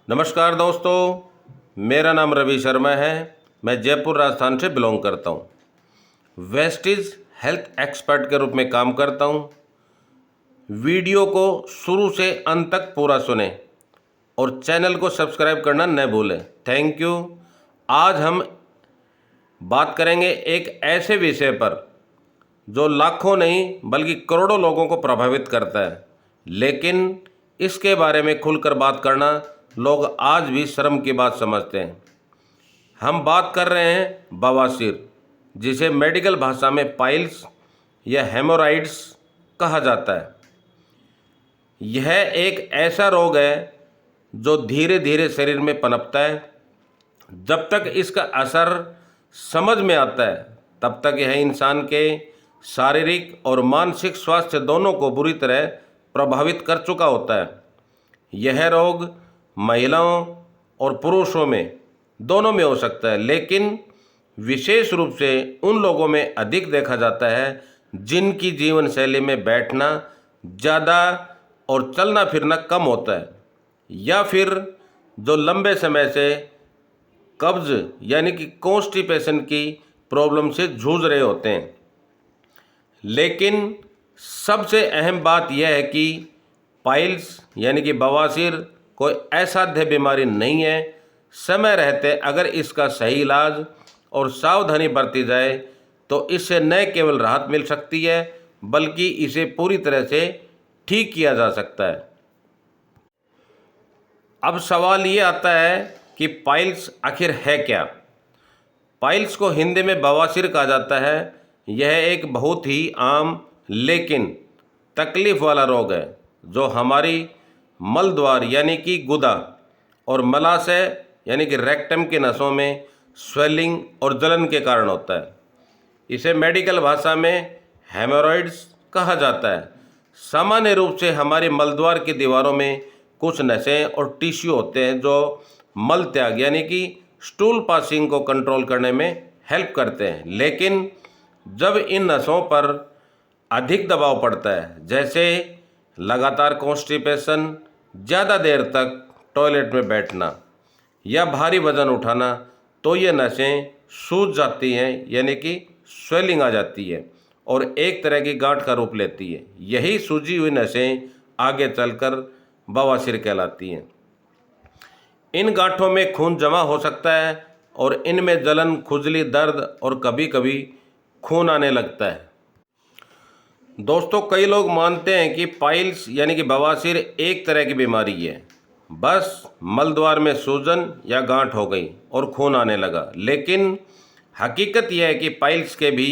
नमस्कार दोस्तों, मेरा नाम रवि शर्मा है। मैं जयपुर राजस्थान से बिलोंग करता हूँ। वेस्टिज हेल्थ एक्सपर्ट के रूप में काम करता हूँ। वीडियो को शुरू से अंत तक पूरा सुने और चैनल को सब्सक्राइब करना न भूलें। Thank you. आज हम बात करेंगे एक ऐसे विषय पर जो लाखों नहीं बल्कि करोड़ों लोगों को प्रभावित करता है, लेकिन इसके बारे में खुलकर बात करना लोग आज भी शर्म की बात समझते हैं। हम बात कर रहे हैं बवासीर, जिसे मेडिकल भाषा में पाइल्स या हेमोराइड्स कहा जाता है। यह एक ऐसा रोग है जो धीरे धीरे शरीर में पनपता है। जब तक इसका असर समझ में आता है तब तक यह इंसान के शारीरिक और मानसिक स्वास्थ्य दोनों को बुरी तरह प्रभावित कर चुका होता है। यह रोग महिलाओं और पुरुषों में दोनों में हो सकता है, लेकिन विशेष रूप से उन लोगों में अधिक देखा जाता है जिनकी जीवन शैली में बैठना ज़्यादा और चलना फिरना कम होता है, या फिर जो लंबे समय से कब्ज यानी कि कॉन्स्टिपेशन की प्रॉब्लम से जूझ रहे होते हैं। लेकिन सबसे अहम बात यह है कि पाइल्स यानी कि बवासीर कोई असाध्य बीमारी नहीं है। समय रहते अगर इसका सही इलाज और सावधानी बरती जाए तो इससे न केवल राहत मिल सकती है बल्कि इसे पूरी तरह से ठीक किया जा सकता है। अब सवाल ये आता है कि पाइल्स आखिर है क्या। पाइल्स को हिंदी में बवासीर कहा जाता है। यह एक बहुत ही आम लेकिन तकलीफ वाला रोग है जो हमारी मल द्वार यानी कि गुदा और मलाशय यानी कि रेक्टम के नसों में स्वेलिंग और जलन के कारण होता है। इसे मेडिकल भाषा में हेमोरॉइड्स कहा जाता है। सामान्य रूप से हमारी मलद्वार की दीवारों में कुछ नसें और टिश्यू होते हैं जो मल त्याग यानी कि स्टूल पासिंग को कंट्रोल करने में हेल्प करते हैं। लेकिन जब इन नसों पर अधिक दबाव पड़ता है, जैसे लगातार कॉन्स्टिपेशन, ज़्यादा देर तक टॉयलेट में बैठना या भारी वज़न उठाना, तो ये नसें सूज जाती हैं यानी कि स्वेलिंग आ जाती है और एक तरह की गांठ का रूप लेती है। यही सूजी हुई नसें आगे चलकर बवासीर कहलाती हैं। इन गांठों में खून जमा हो सकता है और इनमें जलन, खुजली, दर्द और कभी कभी खून आने लगता है। दोस्तों, कई लोग मानते हैं कि पाइल्स यानी कि बवासीर एक तरह की बीमारी है, बस मलद्वार में सूजन या गांठ हो गई और खून आने लगा। लेकिन हकीकत यह है कि पाइल्स के भी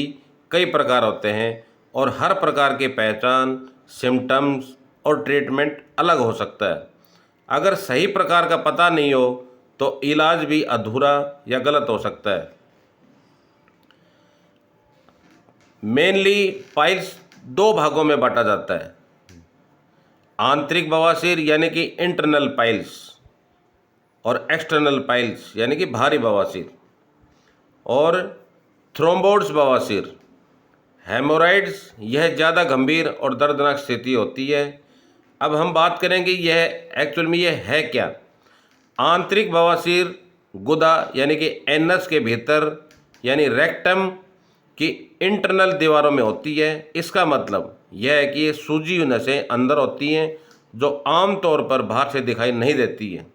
कई प्रकार होते हैं और हर प्रकार की पहचान, सिम्टम्स और ट्रीटमेंट अलग हो सकता है। अगर सही प्रकार का पता नहीं हो तो इलाज भी अधूरा या गलत हो सकता है। मेनली पाइल्स दो भागों में बांटा जाता है। आंतरिक बवासीर यानी कि इंटरनल पाइल्स और एक्सटर्नल पाइल्स यानी कि भारी बवासीर, और थ्रोम्बोड्स बवासीर। हेमोराइड्स यह ज़्यादा गंभीर और दर्दनाक स्थिति होती है। अब हम बात करेंगे यह एक्चुअल में यह है क्या। आंतरिक बवासीर गुदा यानी कि एनस के भीतर यानी रेक्टम की इंटरनल दीवारों में होती है। इसका मतलब यह है कि ये सूजी हुई नसें अंदर होती हैं जो आमतौर पर बाहर से दिखाई नहीं देती हैं।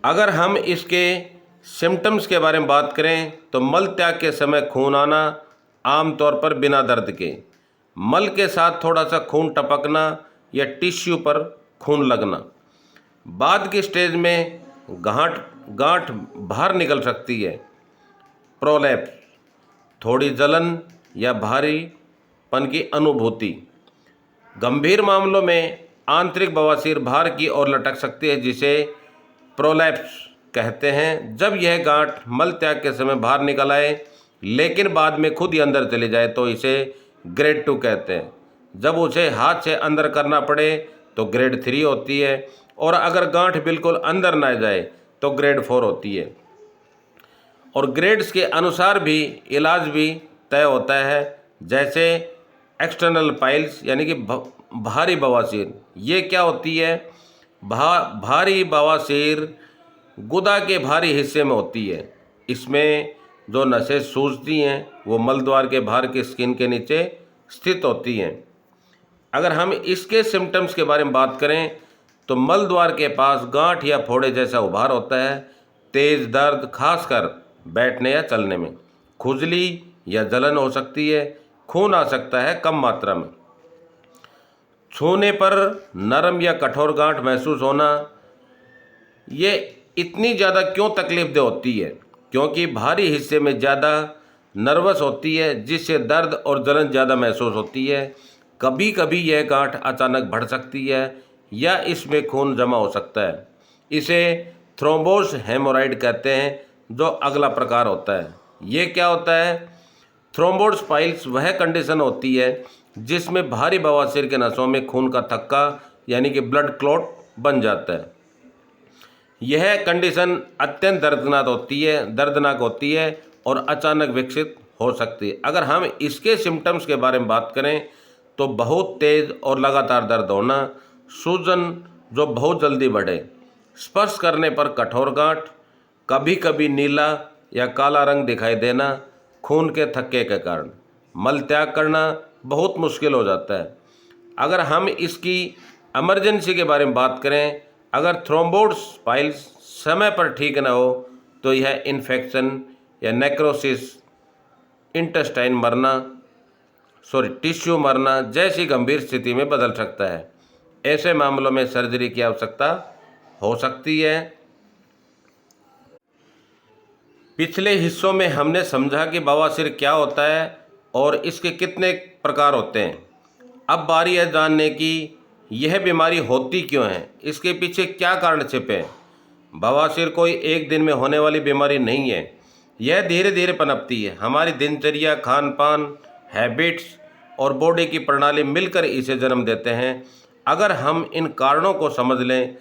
अगर हम इसके सिम्टम्स के बारे में बात करें तो मल त्याग के समय खून आना, आमतौर पर बिना दर्द के, मल के साथ थोड़ा सा खून टपकना या टिश्यू पर खून लगना। बाद की स्टेज में गांठ बाहर निकल सकती है, प्रोलैप्स, थोड़ी जलन या भारीपन की अनुभूति। गंभीर मामलों में आंतरिक बवासीर बाहर की ओर लटक सकती है, जिसे प्रोलैप्स कहते हैं। जब यह गांठ मल त्याग के समय बाहर निकल आए लेकिन बाद में खुद ही अंदर चली जाए तो इसे ग्रेड 2 कहते हैं। जब उसे हाथ से अंदर करना पड़े तो ग्रेड 3 होती है, और अगर गांठ बिल्कुल अंदर ना जाए तो ग्रेड 4 होती है। और ग्रेड्स के अनुसार भी इलाज भी तय होता है। जैसे एक्सटर्नल पाइल्स यानी कि भारी बवासीर, ये क्या होती है, भारी बवासीर गुदा के भारी हिस्से में होती है। इसमें जो नसें सूजती हैं वो मलद्वार के बाहर की स्किन के नीचे स्थित होती हैं। अगर हम इसके सिम्टम्स के बारे में बात करें तो मलद्वार के पास गांठ या फोड़े जैसा उभार होता है, तेज़ दर्द खासकर बैठने या चलने में, खुजली या जलन हो सकती है, खून आ सकता है कम मात्रा में, छूने पर नरम या कठोर गांठ महसूस होना। ये इतनी ज़्यादा क्यों तकलीफदेह होती है? क्योंकि भारी हिस्से में ज़्यादा नर्वस होती है जिससे दर्द और जलन ज़्यादा महसूस होती है। कभी कभी यह गांठ अचानक बढ़ सकती है या इसमें खून जमा हो सकता है। इसे थ्रोम्बोस हेमोराइड कहते हैं, जो अगला प्रकार होता है। ये क्या होता है? थ्रोम्बोस पाइल्स वह कंडीशन होती है जिसमें भारी बवासीर के नसों में खून का थक्का यानी कि ब्लड क्लॉट बन जाता है। यह कंडीशन अत्यंत दर्दनाक होती है और अचानक विकसित हो सकती है। अगर हम इसके सिम्टम्स के बारे में बात करें तो बहुत तेज़ और लगातार दर्द होना, सूजन जो बहुत जल्दी बढ़े, स्पर्श करने पर कठोर गांठ, कभी कभी नीला या काला रंग दिखाई देना खून के थक्के के कारण, मल त्याग करना बहुत मुश्किल हो जाता है। अगर हम इसकी इमरजेंसी के बारे में बात करें, अगर थ्रोम्बोस पाइल्स समय पर ठीक न हो तो यह इन्फेक्शन या नेक्रोसिस, इंटेस्टाइन मरना, टिश्यू मरना जैसी गंभीर स्थिति में बदल सकता है। ऐसे मामलों में सर्जरी की आवश्यकता हो सकती है। पिछले हिस्सों में हमने समझा कि बवासीर क्या होता है और इसके कितने प्रकार होते हैं। अब बारी है जानने की यह बीमारी होती क्यों है, इसके पीछे क्या कारण छिपे हैं। बवासीर कोई एक दिन में होने वाली बीमारी नहीं है, यह धीरे धीरे पनपती है। हमारी दिनचर्या, खान पान, हैबिट्स और बॉडी की प्रणाली मिलकर इसे जन्म देते हैं। अगर हम इन कारणों को समझ लें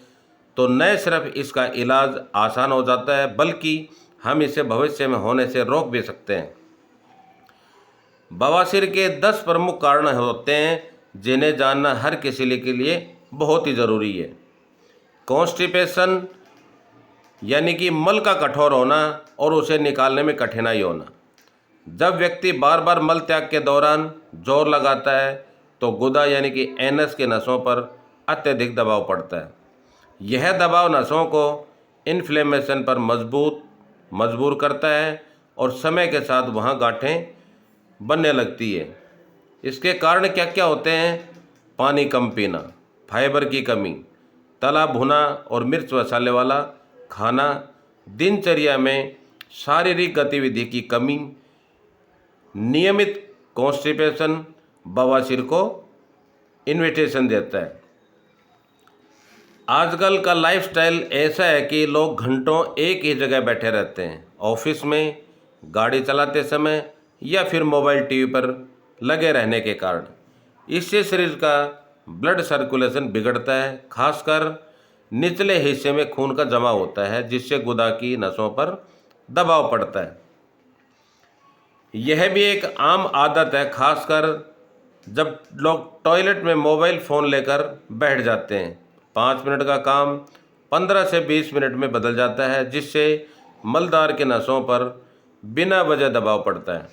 तो न सिर्फ इसका इलाज आसान हो जाता है बल्कि हम इसे भविष्य में होने से रोक भी सकते हैं। बवासीर के 10 प्रमुख कारण होते हैं जिन्हें जानना हर किसी के लिए बहुत ही ज़रूरी है। कॉन्स्टिपेशन यानी कि मल का कठोर होना और उसे निकालने में कठिनाई होना। जब व्यक्ति बार बार मल त्याग के दौरान जोर लगाता है तो गुदा यानी कि एनस के नसों पर अत्यधिक दबाव पड़ता है। यह दबाव नसों को इन्फ्लेमेशन पर मजबूर करता है और समय के साथ वहाँ गांठें बनने लगती है। इसके कारण क्या क्या होते हैं? पानी कम पीना, फाइबर की कमी, तला भुना और मिर्च मसाले वाला खाना, दिनचर्या में शारीरिक गतिविधि की कमी, नियमित कॉन्स्टिपेशन बवासीर को इन्विटेशन देता है। आजकल का लाइफस्टाइल ऐसा है कि लोग घंटों एक ही जगह बैठे रहते हैं, ऑफिस में, गाड़ी चलाते समय या फिर मोबाइल टीवी पर लगे रहने के कारण। इससे शरीर का ब्लड सर्कुलेशन बिगड़ता है, खासकर निचले हिस्से में खून का जमा होता है जिससे गुदा की नसों पर दबाव पड़ता है। यह भी एक आम आदत है, खासकर जब लोग टॉयलेट में मोबाइल फ़ोन लेकर बैठ जाते हैं। 5 मिनट का काम 15 से 20 मिनट में बदल जाता है जिससे मलदार के नसों पर बिना वजह दबाव पड़ता है।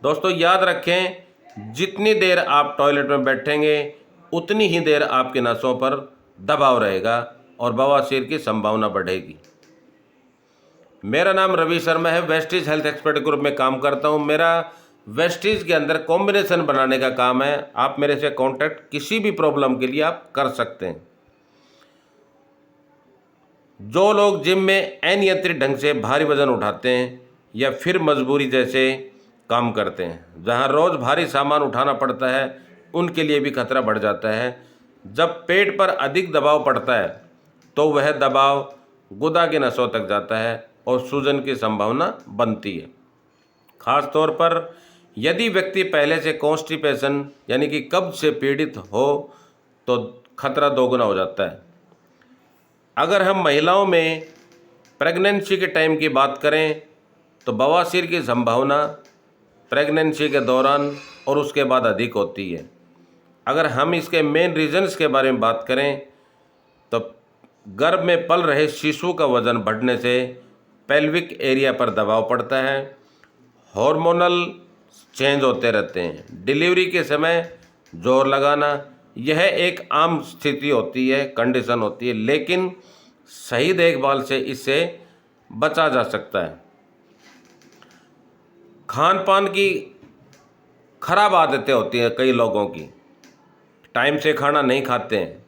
दोस्तों याद रखें, जितनी देर आप टॉयलेट में बैठेंगे उतनी ही देर आपकी नसों पर दबाव रहेगा और बवासीर की संभावना बढ़ेगी। मेरा नाम रवि शर्मा है, वेस्टीज हेल्थ एक्सपर्ट ग्रुप में काम करता हूं। मेरा वेस्टीज के अंदर कॉम्बिनेशन बनाने का काम है। आप मेरे से कांटेक्ट किसी भी प्रॉब्लम के लिए आप कर सकते हैं। जो लोग जिम में अनियंत्रित ढंग से भारी वजन उठाते हैं या फिर मजबूरी जैसे काम करते हैं जहां रोज़ भारी सामान उठाना पड़ता है, उनके लिए भी खतरा बढ़ जाता है। जब पेट पर अधिक दबाव पड़ता है तो वह दबाव गुदा के नसों तक जाता है और सूजन की संभावना बनती है। खास तौर पर यदि व्यक्ति पहले से कॉन्स्टिपेशन यानी कि कब्ज से पीड़ित हो तो खतरा दोगुना हो जाता है। अगर हम महिलाओं में प्रेगनेंसी के टाइम की बात करें तो बवासीर की संभावना प्रेगनेंसी के दौरान और उसके बाद अधिक होती है। अगर हम इसके मेन रीजन्स के बारे में बात करें तो गर्भ में पल रहे शिशु का वजन बढ़ने से पेल्विक एरिया पर दबाव पड़ता है, हार्मोनल चेंज होते रहते हैं, डिलीवरी के समय जोर लगाना, यह एक आम स्थिति होती है, कंडीशन होती है, लेकिन सही देखभाल से इससे बचा जा सकता है। खान पान की खराब आदतें होती हैं कई लोगों की, टाइम से खाना नहीं खाते हैं,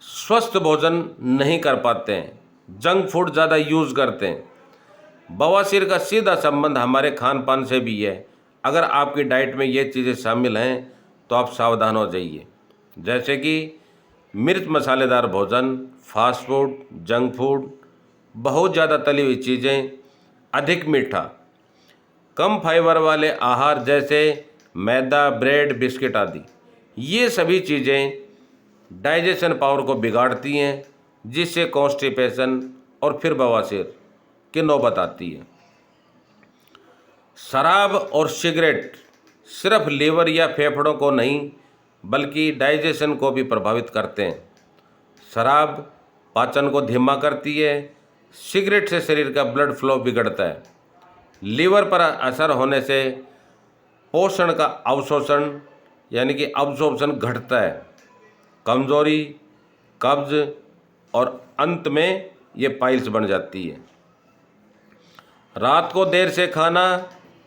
स्वस्थ भोजन नहीं कर पाते हैं, जंक फूड ज़्यादा यूज़ करते हैं। बवासीर का सीधा संबंध हमारे खान पान से भी है। अगर आपकी डाइट में ये चीज़ें शामिल हैं तो आप सावधान हो जाइए, जैसे कि मिर्च मसालेदार भोजन, फास्ट फूड, जंक फूड, बहुत ज़्यादा तली हुई चीज़ें, अधिक मीठा, कम फाइबर वाले आहार जैसे मैदा, ब्रेड, बिस्किट आदि। ये सभी चीज़ें डाइजेशन पावर को बिगाड़ती हैं, जिससे कॉन्स्टिपेशन और फिर बवासीर की नौबत आती है। शराब और सिगरेट सिर्फ लीवर या फेफड़ों को नहीं बल्कि डाइजेशन को भी प्रभावित करते हैं। शराब पाचन को धीमा करती है, सिगरेट से शरीर का ब्लड फ्लो बिगड़ता है, लीवर पर असर होने से पोषण का अवशोषण यानी कि अब्जॉर्प्शन घटता है, कमजोरी, कब्ज और अंत में ये पाइल्स बन जाती है। रात को देर से खाना,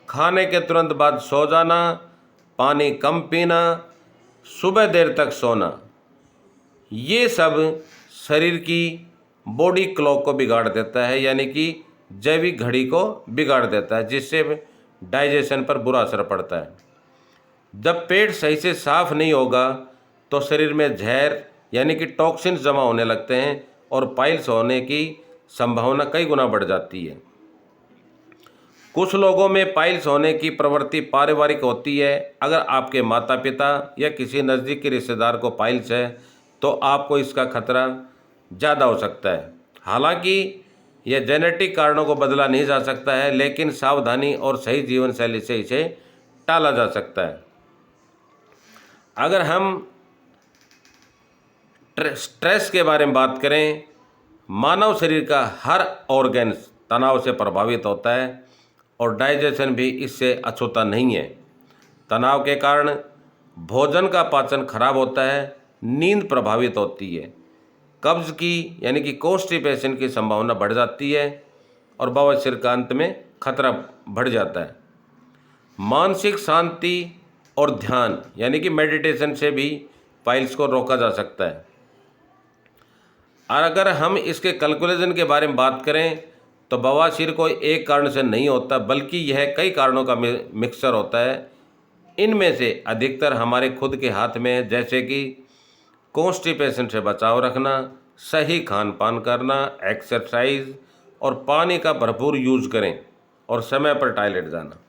खाने के तुरंत बाद सो जाना, पानी कम पीना, सुबह देर तक सोना, ये सब शरीर की बॉडी क्लॉक को बिगाड़ देता है, यानी कि जैविक घड़ी को बिगाड़ देता है, जिससे डाइजेशन पर बुरा असर पड़ता है। जब पेट सही से साफ नहीं होगा तो शरीर में जहर यानी कि टॉक्सिन्स जमा होने लगते हैं और पाइल्स होने की संभावना कई गुना बढ़ जाती है। कुछ लोगों में पाइल्स होने की प्रवृत्ति पारिवारिक होती है। अगर आपके माता पिता या किसी नज़दीकी रिश्तेदार को पाइल्स है तो आपको इसका खतरा ज़्यादा हो सकता है। हालांकि यह जेनेटिक कारणों को बदला नहीं जा सकता है, लेकिन सावधानी और सही जीवन शैली से इसे टाला जा सकता है। अगर हम स्ट्रेस के बारे में बात करें, मानव शरीर का हर ऑर्गन तनाव से प्रभावित होता है और डाइजेशन भी इससे अछूता नहीं है। तनाव के कारण भोजन का पाचन खराब होता है, नींद प्रभावित होती है, कब्ज की यानी कि कॉन्स्टिपेशन की संभावना बढ़ जाती है और बवासीर का अंत में खतरा बढ़ जाता है। मानसिक शांति और ध्यान यानी कि मेडिटेशन से भी पाइल्स को रोका जा सकता है। और अगर हम इसके कैलकुलेशन के बारे में बात करें तो बवासीर कोई एक कारण से नहीं होता, बल्कि यह कई कारणों का मिक्सचर होता है। इनमें से अधिकतर हमारे खुद के हाथ में है, जैसे कि कॉन्स्टिपेशन से बचाव रखना, सही खान पान करना, एक्सरसाइज और पानी का भरपूर यूज करें और समय पर टॉयलेट जाना।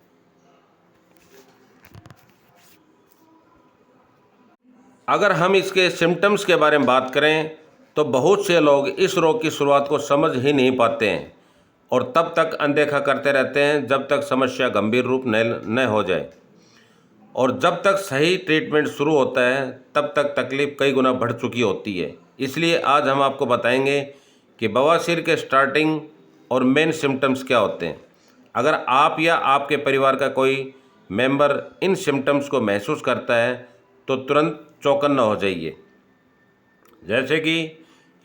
अगर हम इसके सिम्टम्स के बारे में बात करें तो बहुत से लोग इस रोग की शुरुआत को समझ ही नहीं पाते हैं और तब तक अनदेखा करते रहते हैं जब तक समस्या गंभीर रूप न हो जाए, और जब तक सही ट्रीटमेंट शुरू होता है तब तक तकलीफ कई गुना बढ़ चुकी होती है। इसलिए आज हम आपको बताएंगे कि बवासीर के स्टार्टिंग और मेन सिम्टम्स क्या होते हैं। अगर आप या आपके परिवार का कोई मेंबर इन सिम्टम्स को महसूस करता है तो तुरंत चौकन्ना हो जाइए। जैसे कि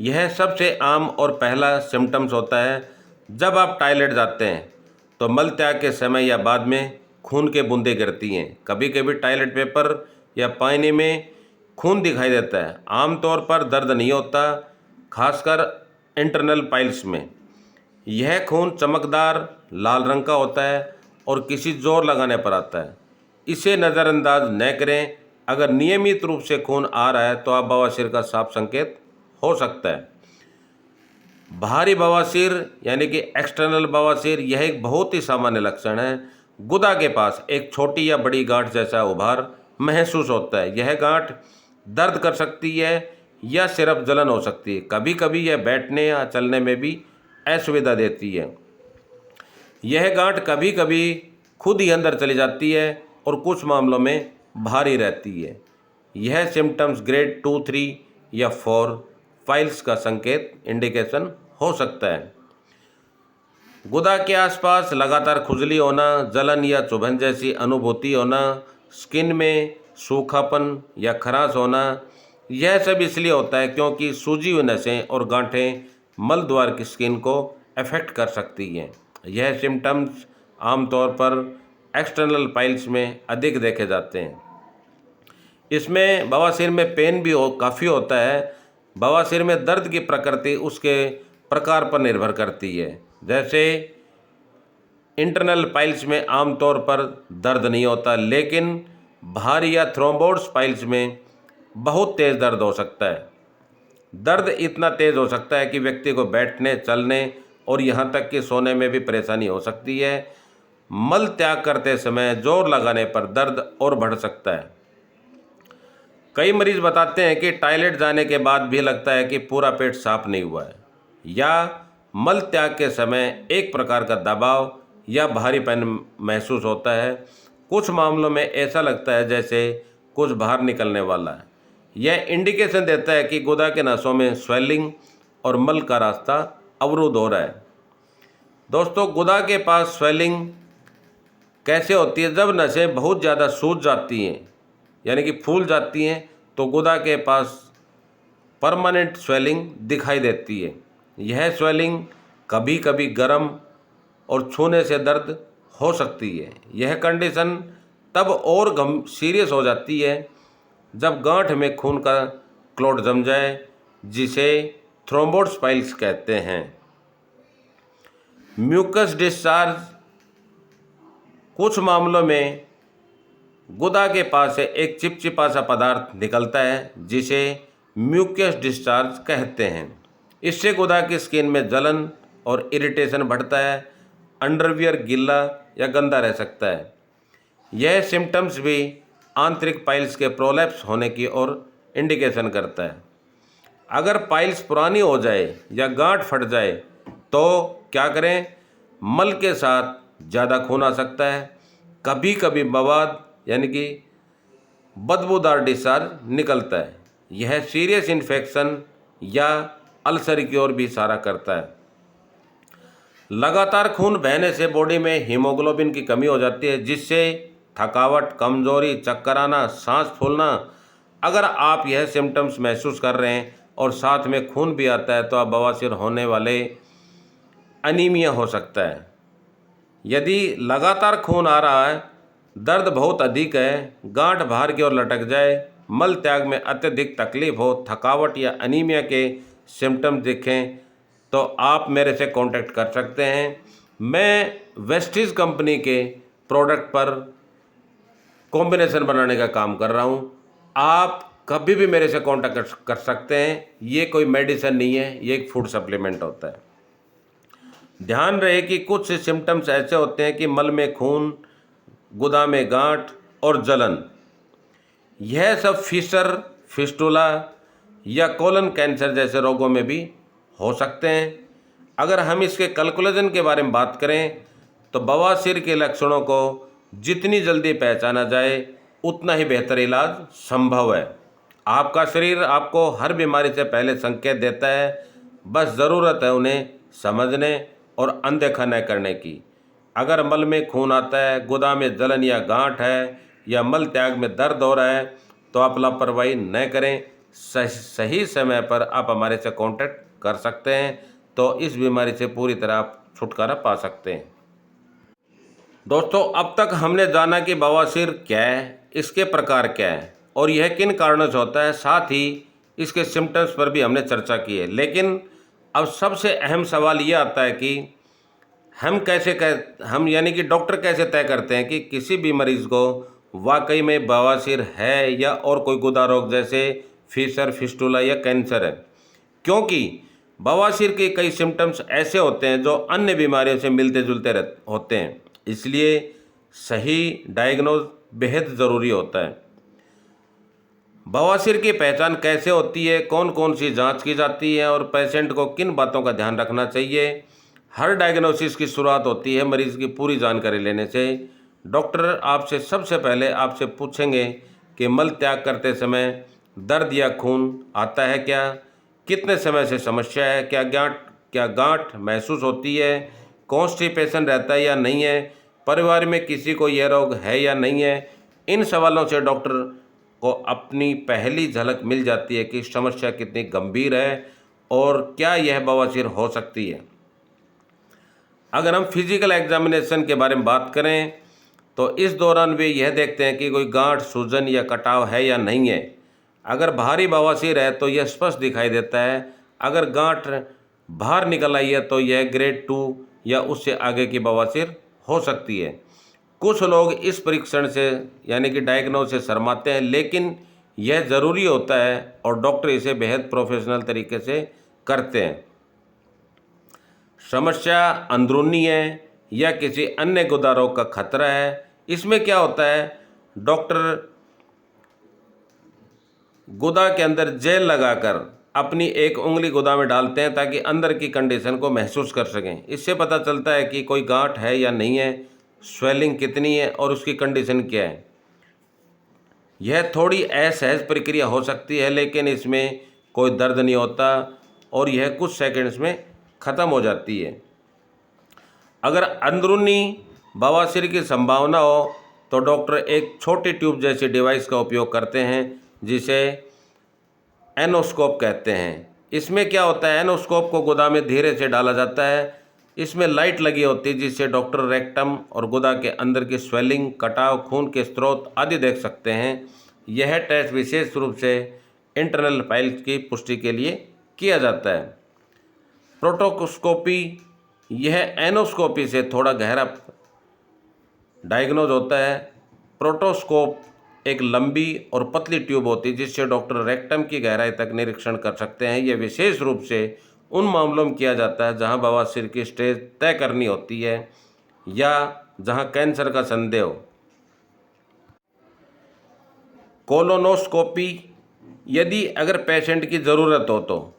यह सबसे आम और पहला सिम्टम्स होता है जब आप टॉयलेट जाते हैं तो मल त्याग के समय या बाद में खून के बूंदें गिरती हैं। कभी कभी टॉयलेट पेपर या पानी में खून दिखाई देता है। आमतौर पर दर्द नहीं होता, खासकर इंटरनल पाइल्स में। यह खून चमकदार लाल रंग का होता है और किसी जोर लगाने पर आता है। इसे नज़रअंदाज न करें। अगर नियमित रूप से खून आ रहा है तो आप बवासीर का साफ संकेत हो सकता है। बाहरी बवासीर यानी कि एक्सटर्नल बवासीर, यह एक बहुत ही सामान्य लक्षण है। गुदा के पास एक छोटी या बड़ी गांठ जैसा उभार महसूस होता है। यह गांठ दर्द कर सकती है या सिर्फ जलन हो सकती है। कभी कभी यह बैठने या चलने में भी असुविधा देती है। यह गांठ कभी कभी खुद ही अंदर चली जाती है और कुछ मामलों में भारी रहती है। यह सिम्टम्स ग्रेड 2, 3 या 4 पाइल्स का संकेत इंडिकेशन हो सकता है। गुदा के आसपास लगातार खुजली होना, जलन या चुभन जैसी अनुभूति होना, स्किन में सूखापन या खराश होना, यह सब इसलिए होता है क्योंकि सूजी हुई नसें और गांठें मल द्वार की स्किन को अफेक्ट कर सकती हैं। यह सिम्टम्स आमतौर पर एक्सटर्नल पाइल्स में अधिक देखे जाते हैं। इसमें बवासीर में पेन भी काफ़ी होता है। बवासीर में दर्द की प्रकृति उसके प्रकार पर निर्भर करती है। जैसे इंटरनल पाइल्स में आमतौर पर दर्द नहीं होता, लेकिन भारी या थ्रोम्बोड्स पाइल्स में बहुत तेज़ दर्द हो सकता है। दर्द इतना तेज़ हो सकता है कि व्यक्ति को बैठने, चलने और यहाँ तक कि सोने में भी परेशानी हो सकती है। मल त्याग करते समय जोर लगाने पर दर्द और बढ़ सकता है। कई मरीज बताते हैं कि टॉयलेट जाने के बाद भी लगता है कि पूरा पेट साफ नहीं हुआ है, या मल त्याग के समय एक प्रकार का दबाव या भारीपन महसूस होता है। कुछ मामलों में ऐसा लगता है जैसे कुछ बाहर निकलने वाला है। यह इंडिकेशन देता है कि गुदा के नसों में स्वेलिंग और मल का रास्ता अवरुद्ध हो रहा है। दोस्तों, गुदा के पास स्वेलिंग कैसे होती है? जब नसें बहुत ज़्यादा सूज जाती हैं, यानी कि फूल जाती हैं, तो गुदा के पास परमानेंट स्वेलिंग दिखाई देती है। यह स्वेलिंग कभी कभी गर्म और छूने से दर्द हो सकती है। यह कंडीशन तब और सीरियस हो जाती है जब गांठ में खून का क्लॉट जम जाए, जिसे थ्रोम्बोड्स पाइल्स कहते हैं। म्यूकस डिस्चार्ज, कुछ मामलों में गुदा के पास से एक चिपचिपा सा पदार्थ निकलता है जिसे म्यूकस डिस्चार्ज कहते हैं। इससे गुदा की स्किन में जलन और इरिटेशन बढ़ता है। अंडरवियर गीला या गंदा रह सकता है। यह सिम्टम्स भी आंतरिक पाइल्स के प्रोलैप्स होने की ओर इंडिकेशन करता है। अगर पाइल्स पुरानी हो जाए या गांठ फट जाए तो क्या करें? मल के साथ ज़्यादा खून आ सकता है। कभी कभी मवाद यानी कि बदबूदार डिस्चार्ज निकलता है। यह सीरियस इन्फेक्शन या अल्सर की ओर भी इशारा करता है। लगातार खून बहने से बॉडी में हीमोग्लोबिन की कमी हो जाती है, जिससे थकावट, कमजोरी, चक्कर आना, सांस फूलना। अगर आप यह सिम्टम्स महसूस कर रहे हैं और साथ में खून भी आता है तो आप बवासीर होने वाले अनीमिया हो सकता है। यदि लगातार खून आ रहा है, दर्द बहुत अधिक है, गांठ बाहर की ओर लटक जाए, मल त्याग में अत्यधिक तकलीफ हो, थकावट या अनीमिया के सिम्टम्स दिखें, तो आप मेरे से कांटेक्ट कर सकते हैं। मैं वेस्टीज कंपनी के प्रोडक्ट पर कॉम्बिनेशन बनाने का काम कर रहा हूँ। आप कभी भी मेरे से कांटेक्ट कर सकते हैं। ये कोई मेडिसिन नहीं है, ये एक फूड सप्लीमेंट होता है। ध्यान रहे कि कुछ सिम्टम्स ऐसे होते हैं कि मल में खून, गुदा में गांठ और जलन, यह सब फिशर, फिस्टुला या कोलन कैंसर जैसे रोगों में भी हो सकते हैं। अगर हम इसके कैलकुलेशन के बारे में बात करें तो बवासीर के लक्षणों को जितनी जल्दी पहचाना जाए उतना ही बेहतर इलाज संभव है। आपका शरीर आपको हर बीमारी से पहले संकेत देता है, बस ज़रूरत है उन्हें समझने और अनदेखा न करने की। अगर मल में खून आता है, गुदा में जलन या गांठ है, या मल त्याग में दर्द हो रहा है, तो आप लापरवाही न करें। सही समय पर आप हमारे से कांटेक्ट कर सकते हैं, तो इस बीमारी से पूरी तरह आप छुटकारा पा सकते हैं। दोस्तों, अब तक हमने जाना कि बवासीर क्या है, इसके प्रकार क्या है और यह किन कारणों से होता है। साथ ही इसके सिम्टम्स पर भी हमने चर्चा की है। लेकिन अब सबसे अहम सवाल ये आता है कि हम यानी कि डॉक्टर कैसे तय करते हैं कि किसी भी मरीज़ को वाकई में बवासीर है या और कोई गुदा रोग जैसे फिशर, फिस्टुला या कैंसर है। क्योंकि बवासीर के कई सिम्टम्स ऐसे होते हैं जो अन्य बीमारियों से मिलते जुलते होते हैं, इसलिए सही डायग्नोज बेहद ज़रूरी होता है। बवासीर की पहचान कैसे होती है, कौन कौन सी जांच की जाती है और पेशेंट को किन बातों का ध्यान रखना चाहिए। हर डायग्नोसिस की शुरुआत होती है मरीज़ की पूरी जानकारी लेने से। डॉक्टर आपसे सबसे पहले आपसे पूछेंगे कि मल त्याग करते समय दर्द या खून आता है क्या, कितने समय से समस्या है, क्या गांठ महसूस होती है, कॉन्स्टिपेशन रहता है या नहीं है, परिवार में किसी को यह रोग है या नहीं है। इन सवालों से डॉक्टर को अपनी पहली झलक मिल जाती है कि समस्या कितनी गंभीर है और क्या यह बवासीर हो सकती है। अगर हम फिजिकल एग्जामिनेशन के बारे में बात करें तो इस दौरान वे यह देखते हैं कि कोई गांठ, सूजन या कटाव है या नहीं है। अगर भारी बवासीर है तो यह स्पष्ट दिखाई देता है। अगर गांठ बाहर निकल आई है तो यह ग्रेड 2 या उससे आगे की बवासीर हो सकती है। कुछ लोग इस परीक्षण से यानी कि डायग्नोस से शर्माते हैं, लेकिन यह ज़रूरी होता है और डॉक्टर इसे बेहद प्रोफेशनल तरीके से करते हैं। समस्या अंदरूनी है या किसी अन्य गुदा रोग का खतरा है। इसमें क्या होता है, डॉक्टर गुदा के अंदर जेल लगाकर अपनी एक उंगली गुदा में डालते हैं ताकि अंदर की कंडीशन को महसूस कर सकें। इससे पता चलता है कि कोई गांठ है या नहीं है, स्वेलिंग कितनी है और उसकी कंडीशन क्या है। यह थोड़ी असहज प्रक्रिया हो सकती है, लेकिन इसमें कोई दर्द नहीं होता और यह कुछ सेकंड्स में ख़त्म हो जाती है। अगर अंदरूनी बवासीर की संभावना हो तो डॉक्टर एक छोटी ट्यूब जैसी डिवाइस का उपयोग करते हैं जिसे एनोस्कोप कहते हैं। इसमें क्या होता है, एनोस्कोप को गुदा में धीरे से डाला जाता है। इसमें लाइट लगी होती है जिससे डॉक्टर रेक्टम और गुदा के अंदर की स्वेलिंग, कटाव, खून के स्रोत आदि देख सकते हैं। यह टेस्ट विशेष रूप से इंटरनल फाइल्स की पुष्टि के लिए किया जाता है। प्रोक्टोस्कोपी, यह एनोस्कोपी से थोड़ा गहरा डायग्नोज होता है। प्रोक्टोस्कोप एक लंबी और पतली ट्यूब होती है जिससे डॉक्टर रेक्टम की गहराई तक निरीक्षण कर सकते हैं। यह विशेष रूप से उन मामलों में किया जाता है जहां बवासीर की स्टेज तय करनी होती है या जहां कैंसर का संदेह हो। कोलोनोस्कोपी, यदि अगर पेशेंट की ज़रूरत हो तो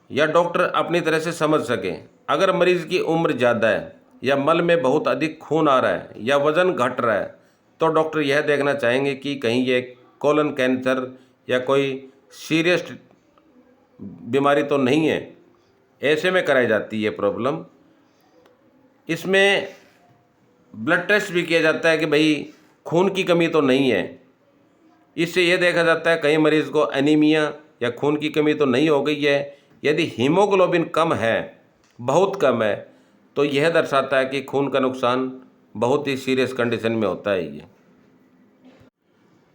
या डॉक्टर अपनी तरह से समझ सकें। अगर मरीज़ की उम्र ज़्यादा है या मल में बहुत अधिक खून आ रहा है या वज़न घट रहा है तो डॉक्टर यह देखना चाहेंगे कि कहीं ये कोलन कैंसर या कोई सीरियस बीमारी तो नहीं है। ऐसे में कराई जाती है प्रॉब्लम। इसमें ब्लड टेस्ट भी किया जाता है कि भाई खून की कमी तो नहीं है। इससे यह देखा जाता है कहीं मरीज़ को एनीमिया या खून की कमी तो नहीं हो गई है। यदि हीमोग्लोबिन कम है, बहुत कम है, तो यह दर्शाता है कि खून का नुकसान बहुत ही सीरियस कंडीशन में होता है। ये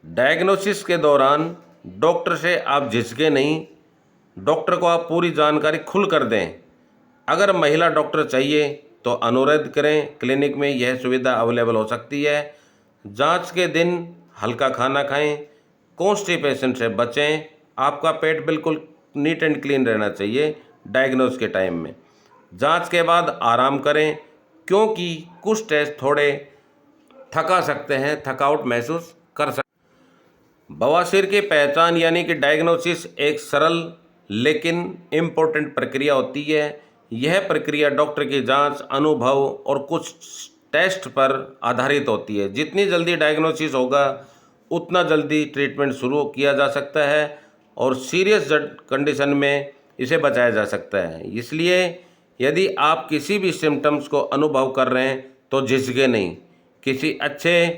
डायग्नोसिस के दौरान डॉक्टर से आप झिझके नहीं, डॉक्टर को आप पूरी जानकारी खुल कर दें। अगर महिला डॉक्टर चाहिए तो अनुरोध करें, क्लिनिक में यह सुविधा अवेलेबल हो सकती है। जांच के दिन हल्का खाना खाएं, कॉन्स्टिपेशन से बचें। आपका पेट बिल्कुल नीट एंड क्लीन रहना चाहिए डायग्नोस के टाइम में। जांच के बाद आराम करें क्योंकि कुछ टेस्ट थोड़े थका सकते हैं, थकावट महसूस कर सकते हैं। बवासीर की पहचान यानी कि डायग्नोसिस एक सरल लेकिन इम्पोर्टेंट प्रक्रिया होती है। यह प्रक्रिया डॉक्टर की जांच, अनुभव और कुछ टेस्ट पर आधारित होती है। जितनी जल्दी डायग्नोसिस होगा उतना जल्दी ट्रीटमेंट शुरू किया जा सकता है और सीरियस कंडीशन में इसे बचाया जा सकता है। इसलिए यदि आप किसी भी सिम्टम्स को अनुभव कर रहे हैं तो झिझके नहीं, किसी अच्छे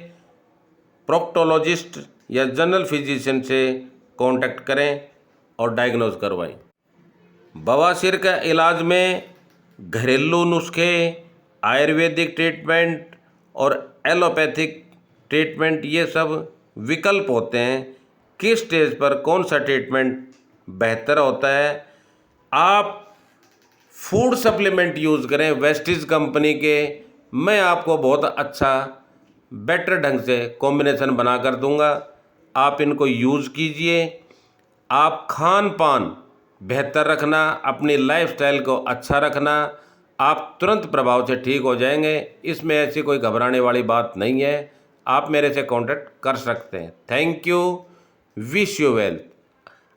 प्रोक्टोलॉजिस्ट या जनरल फिजिशियन से कांटेक्ट करें और डायग्नोज करवाएं। बवासीर का इलाज में घरेलू नुस्खे, आयुर्वेदिक ट्रीटमेंट और एलोपैथिक ट्रीटमेंट ये सब विकल्प होते हैं। किस स्टेज पर कौन सा ट्रीटमेंट बेहतर होता है। आप फूड सप्लीमेंट यूज़ करें वेस्टिज कंपनी के। मैं आपको बहुत अच्छा बेटर ढंग से कॉम्बिनेशन बना कर दूंगा, आप इनको यूज़ कीजिए। आप खान पान बेहतर रखना, अपनी लाइफस्टाइल को अच्छा रखना, आप तुरंत प्रभाव से ठीक हो जाएंगे। इसमें ऐसी कोई घबराने वाली बात नहीं है। आप मेरे से कांटेक्ट कर सकते हैं। Thank you, wish you well.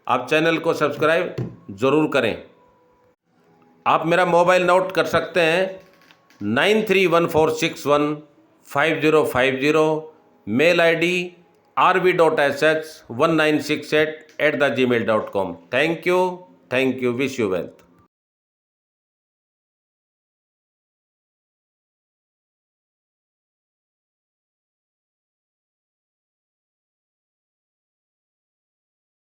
आप चैनल को सब्सक्राइब ज़रूर करें। आप मेरा मोबाइल नोट कर सकते हैं 9314615050। Mail ID rv.sh1968@gmail.com। Thank you. Thank you, wish you wealth.